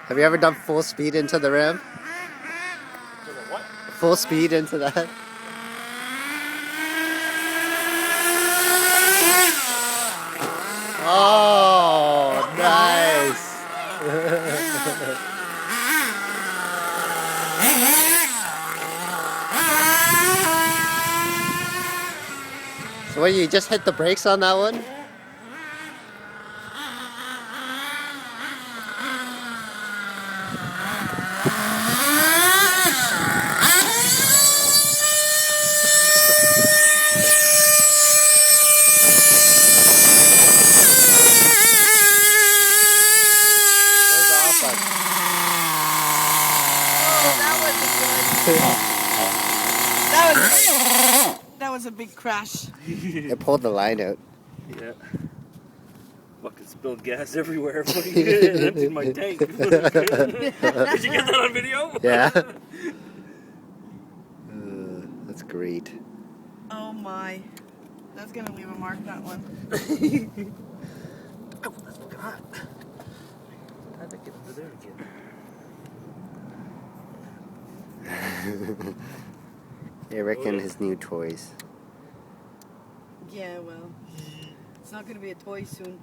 Have you ever done full speed into the rim? What? Full speed into that? Oh, nice! So what, you just hit the brakes on that one? That was a big crash. It pulled the line out. Yeah. Fucking spilled gas everywhere. It emptied my tank. Did you get that on video? Yeah. That's great. Oh my. That's gonna leave a mark, that one. Oh, that's fucking hot. How'd that get over there again? Eric and his new toys. Yeah, well, it's not gonna be a toy soon.